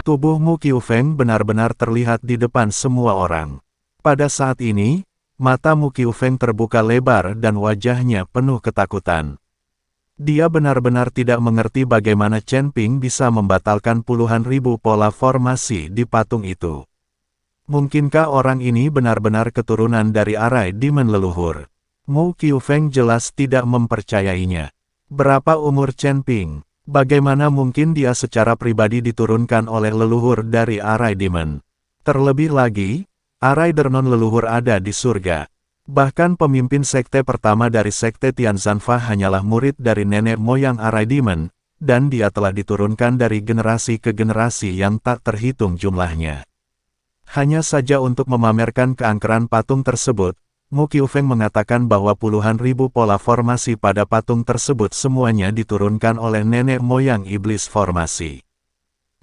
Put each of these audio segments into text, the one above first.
Tubuh Mu Qiufeng benar-benar terlihat di depan semua orang. Pada saat ini, mata Mu Qiufeng terbuka lebar dan wajahnya penuh ketakutan. Dia benar-benar tidak mengerti bagaimana Chen Ping bisa membatalkan puluhan ribu pola formasi di patung itu. Mungkinkah orang ini benar-benar keturunan dari arai Demon leluhur? Mu Qiufeng jelas tidak mempercayainya. Berapa umur Chen Ping? Bagaimana mungkin dia secara pribadi diturunkan oleh leluhur dari arai Demon? Terlebih lagi, arai Dernon leluhur ada di surga. Bahkan pemimpin sekte pertama dari sekte Tianzanfa hanyalah murid dari nenek moyang arai Demon, dan dia telah diturunkan dari generasi ke generasi yang tak terhitung jumlahnya. Hanya saja untuk memamerkan keangkeran patung tersebut, Mu Qiufeng mengatakan bahwa puluhan ribu pola formasi pada patung tersebut semuanya diturunkan oleh nenek moyang iblis formasi.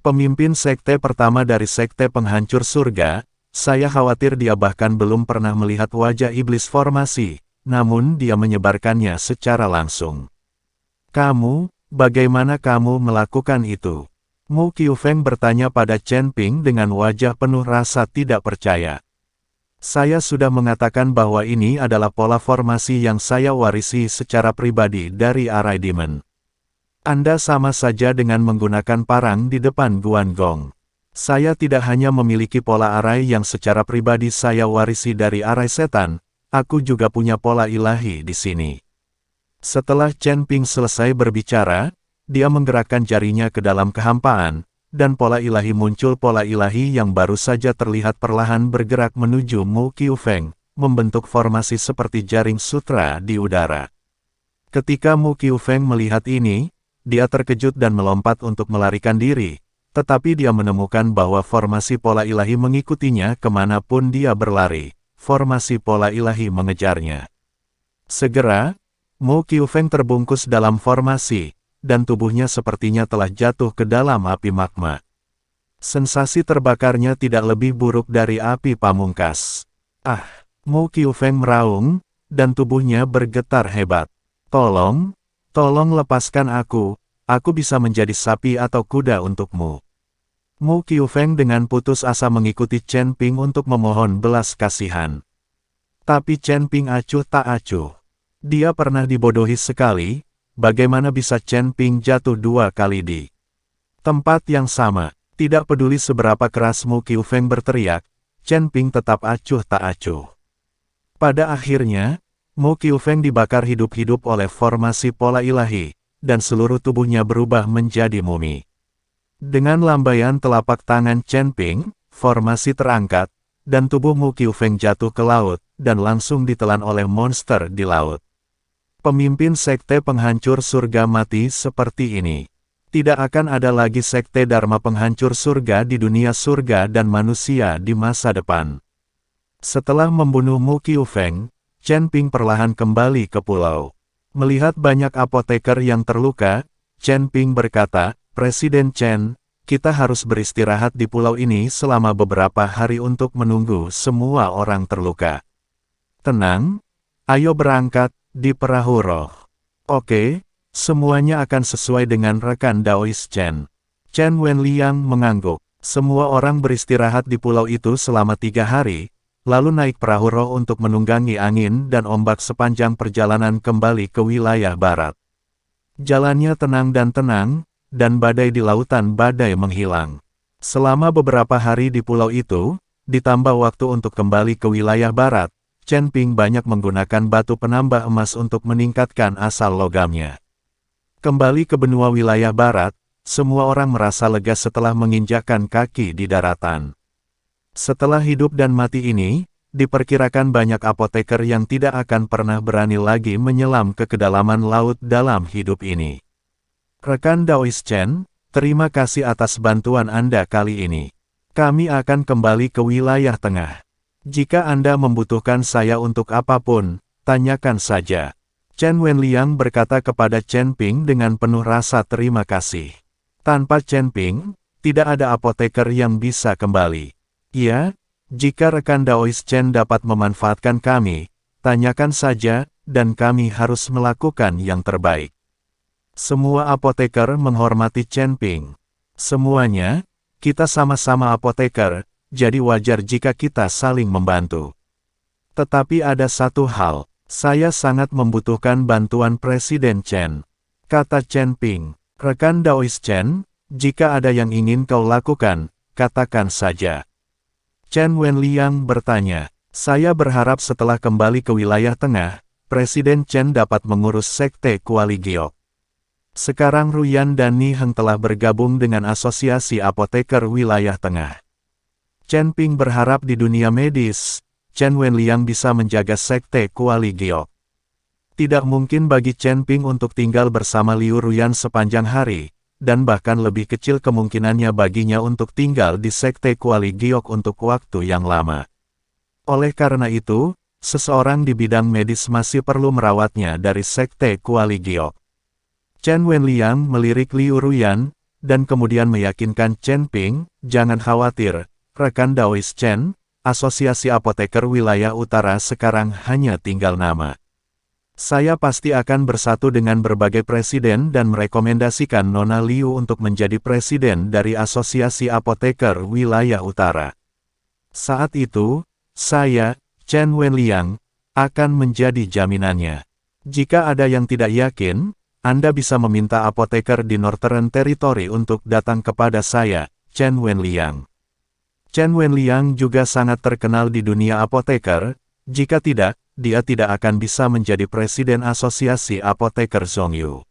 Pemimpin sekte pertama dari sekte penghancur surga, saya khawatir dia bahkan belum pernah melihat wajah iblis formasi, namun dia menyebarkannya secara langsung. Kamu, bagaimana kamu melakukan itu? Mu Qiufeng bertanya pada Chen Ping dengan wajah penuh rasa tidak percaya. Saya sudah mengatakan bahwa ini adalah pola formasi yang saya warisi secara pribadi dari arai Demon. Anda sama saja dengan menggunakan parang di depan Guanggong. Saya tidak hanya memiliki pola arai yang secara pribadi saya warisi dari arai setan, aku juga punya pola ilahi di sini. Setelah Chen Ping selesai berbicara, dia menggerakkan jarinya ke dalam kehampaan, dan pola ilahi muncul. Pola ilahi yang baru saja terlihat perlahan bergerak menuju Mu Qiufeng, membentuk formasi seperti jaring sutra di udara. Ketika Mu Qiufeng melihat ini, dia terkejut dan melompat untuk melarikan diri, tetapi dia menemukan bahwa formasi pola ilahi mengikutinya kemanapun dia berlari. Formasi pola ilahi mengejarnya. Segera, Mu Qiufeng terbungkus dalam formasi, dan tubuhnya sepertinya telah jatuh ke dalam api magma. Sensasi terbakarnya tidak lebih buruk dari api pamungkas. Ah! Mu Qiufeng meraung, dan tubuhnya bergetar hebat. Tolong lepaskan aku bisa menjadi sapi atau kuda untukmu. Mu Qiufeng dengan putus asa mengikuti Chen Ping untuk memohon belas kasihan. Tapi Chen Ping acuh tak acuh. Dia pernah dibodohi sekali. Bagaimana bisa Chen Ping jatuh dua kali di tempat yang sama? Tidak peduli seberapa keras Mu Qiufeng berteriak, Chen Ping tetap acuh tak acuh. Pada akhirnya, Mu Qiufeng dibakar hidup-hidup oleh formasi pola ilahi, dan seluruh tubuhnya berubah menjadi mumi. Dengan lambaian telapak tangan Chen Ping, formasi terangkat, dan tubuh Mu Qiufeng jatuh ke laut, dan langsung ditelan oleh monster di laut. Pemimpin sekte penghancur surga mati seperti ini. Tidak akan ada lagi sekte Dharma penghancur surga di dunia surga dan manusia di masa depan. Setelah membunuh Mu Qiufeng, Chen Ping perlahan kembali ke pulau. Melihat banyak apoteker yang terluka, Chen Ping berkata, Presiden Chen, kita harus beristirahat di pulau ini selama beberapa hari untuk menunggu semua orang terluka. Tenang, ayo berangkat. Di perahu roh. Oke, semuanya akan sesuai dengan rekan Daois Chen. Chen Wenliang mengangguk. Semua orang beristirahat di pulau itu selama 3 hari, lalu naik perahu roh untuk menunggangi angin dan ombak sepanjang perjalanan kembali ke wilayah barat. Jalannya tenang, dan badai di lautan badai menghilang. Selama beberapa hari di pulau itu, ditambah waktu untuk kembali ke wilayah barat, Chen Ping banyak menggunakan batu penambah emas untuk meningkatkan asal logamnya. Kembali ke benua wilayah barat, semua orang merasa lega setelah menginjakkan kaki di daratan. Setelah hidup dan mati ini, diperkirakan banyak apoteker yang tidak akan pernah berani lagi menyelam ke kedalaman laut dalam hidup ini. Rekan Daois Chen, terima kasih atas bantuan Anda kali ini. Kami akan kembali ke wilayah tengah. Jika Anda membutuhkan saya untuk apapun, tanyakan saja. Chen Wenliang berkata kepada Chen Ping dengan penuh rasa terima kasih. Tanpa Chen Ping, tidak ada apoteker yang bisa kembali. Ya, jika rekan Daois Chen dapat memanfaatkan kami, tanyakan saja, dan kami harus melakukan yang terbaik. Semua apoteker menghormati Chen Ping. Semuanya, Kita sama-sama apoteker, jadi wajar jika kita saling membantu. Tetapi ada satu hal, saya sangat membutuhkan bantuan Presiden Chen. Kata Chen Ping, rekan Daois Chen, jika ada yang ingin kau lakukan, katakan saja. Chen Wenliang bertanya, saya berharap setelah kembali ke wilayah tengah, Presiden Chen dapat mengurus Sekte Kuali Giok. Sekarang Ruyan dan Ni Heng telah bergabung dengan Asosiasi Apoteker Wilayah Tengah. Chen Ping berharap di dunia medis, Chen Wenliang bisa menjaga Sekte Kuali Giok. Tidak mungkin bagi Chen Ping untuk tinggal bersama Liu Ruyan sepanjang hari, dan bahkan lebih kecil kemungkinannya baginya untuk tinggal di Sekte Kuali Giok untuk waktu yang lama. Oleh karena itu, seseorang di bidang medis masih perlu merawatnya dari Sekte Kuali Giok. Chen Wenliang melirik Liu Ruyan, dan kemudian meyakinkan Chen Ping, jangan khawatir, rekan Daois Chen, Asosiasi Apoteker Wilayah Utara sekarang hanya tinggal nama. Saya pasti akan bersatu dengan berbagai presiden dan merekomendasikan Nona Liu untuk menjadi presiden dari Asosiasi Apoteker Wilayah Utara. Saat itu, saya, Chen Wenliang, akan menjadi jaminannya. Jika ada yang tidak yakin, Anda bisa meminta apoteker di Northern Territory untuk datang kepada saya, Chen Wenliang. Chen Wenliang juga sangat terkenal di dunia apoteker, jika tidak, dia tidak akan bisa menjadi presiden Asosiasi Apoteker Zhongyu.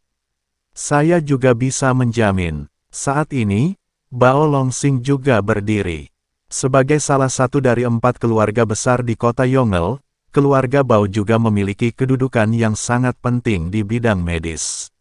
Saya juga bisa menjamin, saat ini, Bao Longsing juga berdiri. Sebagai salah satu dari 4 keluarga besar di kota Yongle, keluarga Bao juga memiliki kedudukan yang sangat penting di bidang medis.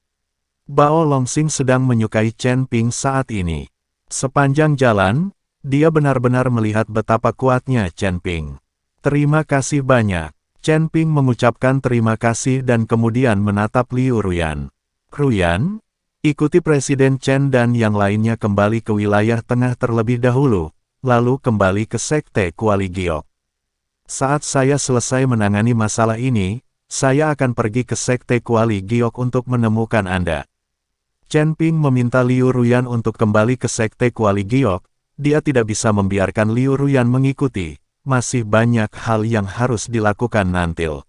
Bao Longsing sedang menyukai Chen Ping saat ini. Sepanjang jalan, dia benar-benar melihat betapa kuatnya Chen Ping. Terima kasih banyak. Chen Ping mengucapkan terima kasih dan kemudian menatap Liu Ruyan. Ruyan, ikuti Presiden Chen dan yang lainnya kembali ke wilayah tengah terlebih dahulu, lalu kembali ke Sekte Kuali Giok. Saat saya selesai menangani masalah ini, saya akan pergi ke Sekte Kuali Giok untuk menemukan Anda. Chen Ping meminta Liu Ruyan untuk kembali ke Sekte Kuali Giok, dia tidak bisa membiarkan Liu Ruyan mengikuti. Masih banyak hal yang harus dilakukan nantil.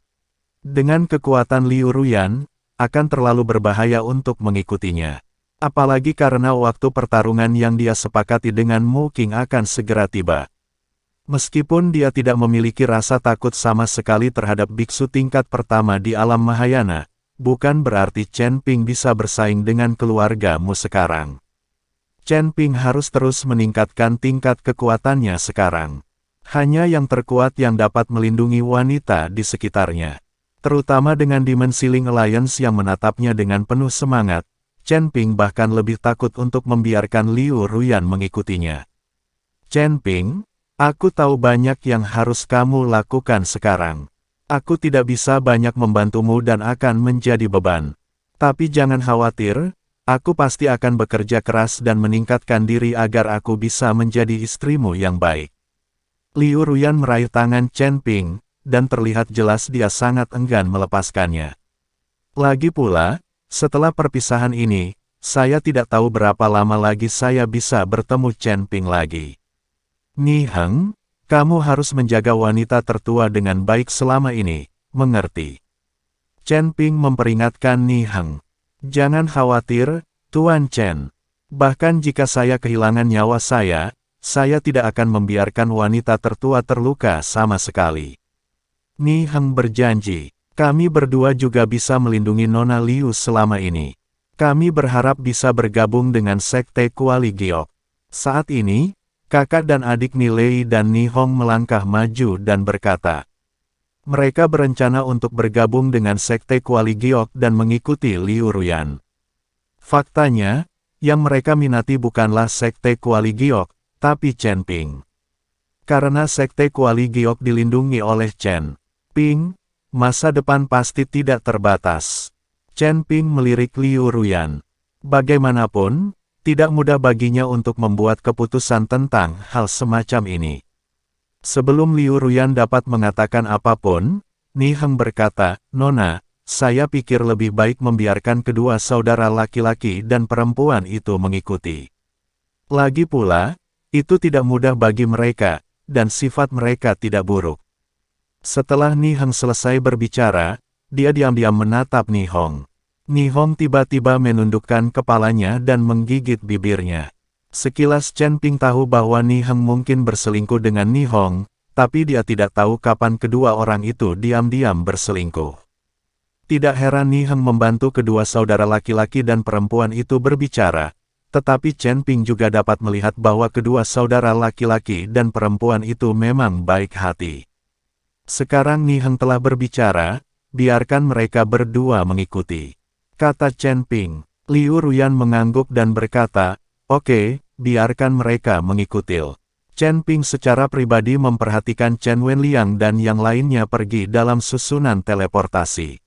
Dengan kekuatan Liu Ruyan, akan terlalu berbahaya untuk mengikutinya. Apalagi karena waktu pertarungan yang dia sepakati dengan Mu Qing akan segera tiba. Meskipun dia tidak memiliki rasa takut sama sekali terhadap biksu tingkat pertama di alam Mahayana, bukan berarti Chen Ping bisa bersaing dengan keluarga Mu sekarang. Chen Ping harus terus meningkatkan tingkat kekuatannya sekarang. Hanya yang terkuat yang dapat melindungi wanita di sekitarnya. Terutama dengan Dimensi Ling Alliance yang menatapnya dengan penuh semangat, Chen Ping bahkan lebih takut untuk membiarkan Liu Ruyan mengikutinya. Chen Ping, aku tahu banyak yang harus kamu lakukan sekarang. Aku tidak bisa banyak membantumu dan akan menjadi beban. Tapi jangan khawatir, aku pasti akan bekerja keras dan meningkatkan diri agar aku bisa menjadi istrimu yang baik. Liu Ruyan meraih tangan Chen Ping, dan terlihat jelas dia sangat enggan melepaskannya. Lagi pula, setelah perpisahan ini, saya tidak tahu berapa lama lagi saya bisa bertemu Chen Ping lagi. Ni Heng, kamu harus menjaga wanita tertua dengan baik selama ini, mengerti? Chen Ping memperingatkan Ni Heng. Jangan khawatir, Tuan Chen. Bahkan jika saya kehilangan nyawa saya tidak akan membiarkan wanita tertua terluka sama sekali. Ni Heng berjanji, kami berdua juga bisa melindungi Nona Liu selama ini. Kami berharap bisa bergabung dengan Sekte Kuali Giok. Saat ini, kakak dan adik Ni Lei dan Ni Hong melangkah maju dan berkata, mereka berencana untuk bergabung dengan Sekte Kuali Giok dan mengikuti Liu Ruyan. Faktanya, yang mereka minati bukanlah Sekte Kuali Giok, tapi Chen Ping. Karena Sekte Kuali Giok dilindungi oleh Chen Ping, masa depan pasti tidak terbatas. Chen Ping melirik Liu Ruyan. Bagaimanapun, tidak mudah baginya untuk membuat keputusan tentang hal semacam ini. Sebelum Liu Ruyan dapat mengatakan apapun, Ni Heng berkata, Nona, saya pikir lebih baik membiarkan kedua saudara laki-laki dan perempuan itu mengikuti. Lagi pula, Itu tidak mudah bagi mereka, dan sifat mereka tidak buruk. Setelah Niheng selesai berbicara, dia diam-diam menatap Nihong. Nihong tiba-tiba menundukkan kepalanya dan menggigit bibirnya. Sekilas Chen Ping tahu bahwa Niheng mungkin berselingkuh dengan Nihong, tapi dia tidak tahu kapan kedua orang itu diam-diam berselingkuh. Tidak heran Niheng membantu kedua saudara laki-laki dan perempuan itu berbicara, tetapi Chen Ping juga dapat melihat bahwa kedua saudara laki-laki dan perempuan itu memang baik hati. Sekarang Niheng telah berbicara, biarkan mereka berdua mengikuti, kata Chen Ping. Liu Ruyan mengangguk dan berkata, oke, biarkan mereka mengikuti. Chen Ping secara pribadi memperhatikan Chen Wenliang dan yang lainnya pergi dalam susunan teleportasi.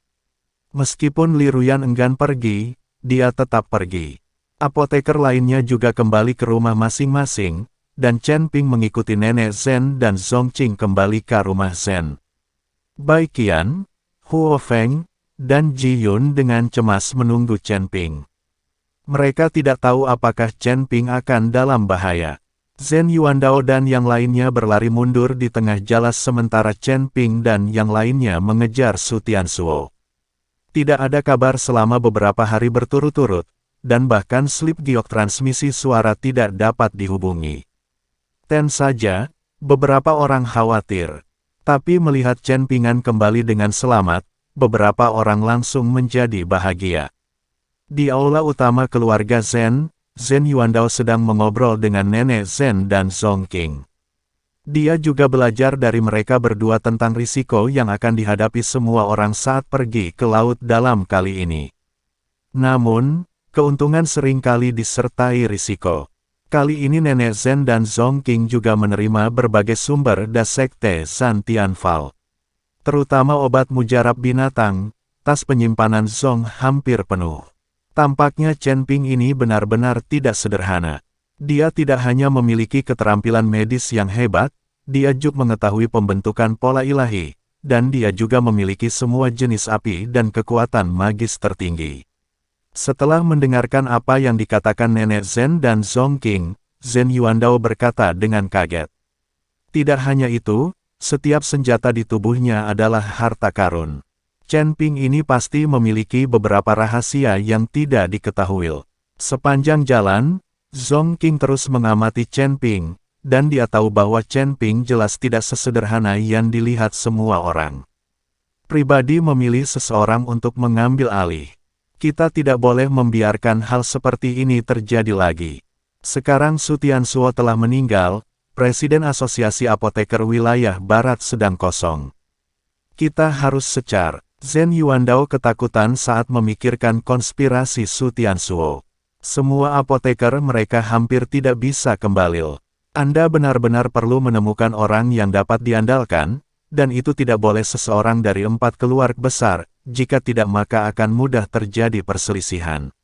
Meskipun Li Ruyan enggan pergi, dia tetap pergi. Apoteker lainnya juga kembali ke rumah masing-masing, dan Chen Ping mengikuti Nenek Zhen dan Zongqing kembali ke rumah Zhen. Bai Qian, Huo Feng, dan Ji Yun dengan cemas menunggu Chen Ping. Mereka tidak tahu apakah Chen Ping akan dalam bahaya. Zhen Yuandao dan yang lainnya berlari mundur di tengah jalan sementara Chen Ping dan yang lainnya mengejar Su Tianzuo. Tidak ada kabar selama beberapa hari berturut-turut, dan bahkan slip giok transmisi suara tidak dapat dihubungi. Ten saja, beberapa orang khawatir. Tapi melihat Chen Pingan kembali dengan selamat, beberapa orang langsung menjadi bahagia. Di aula utama keluarga Zhen, Zhen Yuandao sedang mengobrol dengan Nenek Zhen dan Zongqing. Dia juga belajar dari mereka berdua tentang risiko yang akan dihadapi semua orang saat pergi ke laut dalam kali ini. Namun, keuntungan seringkali disertai risiko. Kali ini Nenek Zhen dan Zongqing juga menerima berbagai sumber dari Sekte San Tianfal. Terutama obat mujarab binatang, tas penyimpanan Zong hampir penuh. Tampaknya Chen Ping ini benar-benar tidak sederhana. Dia tidak hanya memiliki keterampilan medis yang hebat, dia juga mengetahui pembentukan pola ilahi, dan dia juga memiliki semua jenis api dan kekuatan magis tertinggi. Setelah mendengarkan apa yang dikatakan Nenek Zhen dan Zongqing, Zhen Yuandao berkata dengan kaget. Tidak hanya itu, setiap senjata di tubuhnya adalah harta karun. Chen Ping ini pasti memiliki beberapa rahasia yang tidak diketahui. Sepanjang jalan, Zongqing terus mengamati Chen Ping, dan dia tahu bahwa Chen Ping jelas tidak sesederhana yang dilihat semua orang. Pribadi memilih seseorang untuk mengambil alih. Kita tidak boleh membiarkan hal seperti ini terjadi lagi. Sekarang Su Tianzuo telah meninggal, Presiden Asosiasi Apoteker Wilayah Barat sedang kosong. Kita harus secar. Zhen Yuandao ketakutan saat memikirkan konspirasi Su Tianzuo. Semua apoteker mereka hampir tidak bisa kembali. Anda benar-benar perlu menemukan orang yang dapat diandalkan, dan itu tidak boleh seseorang dari 4 keluarga besar, jika tidak maka akan mudah terjadi perselisihan.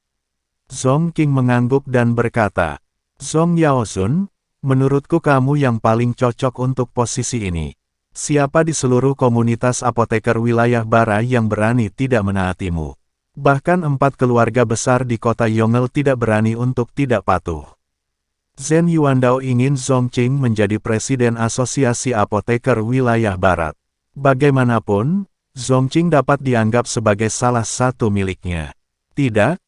Zongqing mengangguk dan berkata, Zong Yaosun, menurutku kamu yang paling cocok untuk posisi ini. Siapa di seluruh komunitas apoteker wilayah barat yang berani tidak menaatimu? Bahkan 4 keluarga besar di kota Yongel tidak berani untuk tidak patuh. Zhen Yuandao ingin Zongqing menjadi presiden asosiasi apoteker wilayah barat. Bagaimanapun, Zongqing dapat dianggap sebagai salah satu miliknya. Tidak,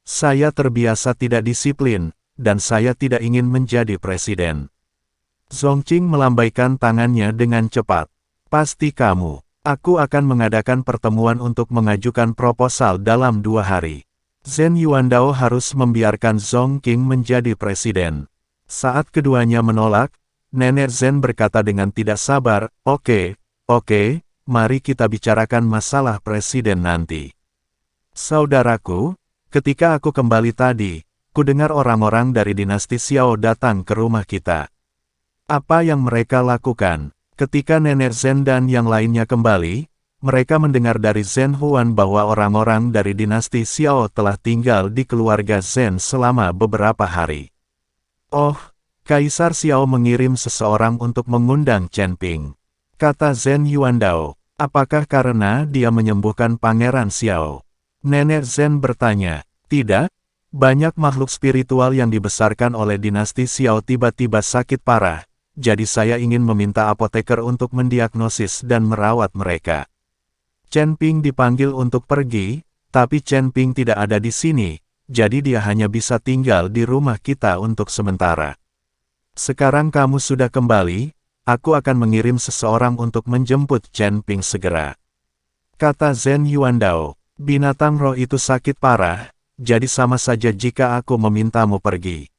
saya terbiasa tidak disiplin, dan saya tidak ingin menjadi presiden. Zongqing melambaikan tangannya dengan cepat. Pasti kamu. Aku akan mengadakan pertemuan untuk mengajukan proposal dalam 2 hari. Zhen Yuandao harus membiarkan Zongqing menjadi presiden. Saat keduanya menolak, Nenek Zhen berkata dengan tidak sabar, Oke, mari kita bicarakan masalah presiden nanti. Saudaraku, ketika aku kembali tadi, kudengar orang-orang dari dinasti Xiao datang ke rumah kita. Apa yang mereka lakukan? Ketika Nenek Zhen dan yang lainnya kembali, mereka mendengar dari Zhen Huan bahwa orang-orang dari dinasti Xiao telah tinggal di keluarga Zhen selama beberapa hari. Oh, Kaisar Xiao mengirim seseorang untuk mengundang Chen Ping. Kata Zhen Yuandao, apakah karena dia menyembuhkan Pangeran Xiao? Nenek Zhen bertanya, Banyak makhluk spiritual yang dibesarkan oleh dinasti Xiao tiba-tiba sakit parah, jadi saya ingin meminta apoteker untuk mendiagnosis dan merawat mereka. Chen Ping dipanggil untuk pergi, tapi Chen Ping tidak ada di sini, jadi dia hanya bisa tinggal di rumah kita untuk sementara. Sekarang kamu sudah kembali, aku akan mengirim seseorang untuk menjemput Chen Ping segera. Kata Zhen Yuandao, binatang roh itu sakit parah, jadi sama saja jika aku memintamu pergi.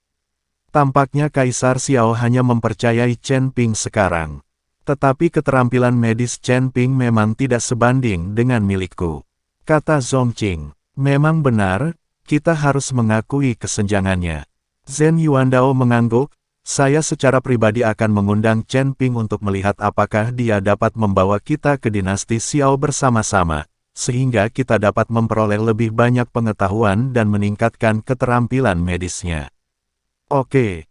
Tampaknya Kaisar Xiao hanya mempercayai Chen Ping sekarang. Tetapi keterampilan medis Chen Ping memang tidak sebanding dengan milikku. Kata Zongqing, memang benar, kita harus mengakui kesenjangannya. Zhen Yuandao mengangguk, saya secara pribadi akan mengundang Chen Ping untuk melihat apakah dia dapat membawa kita ke dinasti Xiao bersama-sama, sehingga kita dapat memperoleh lebih banyak pengetahuan dan meningkatkan keterampilan medisnya. Oke,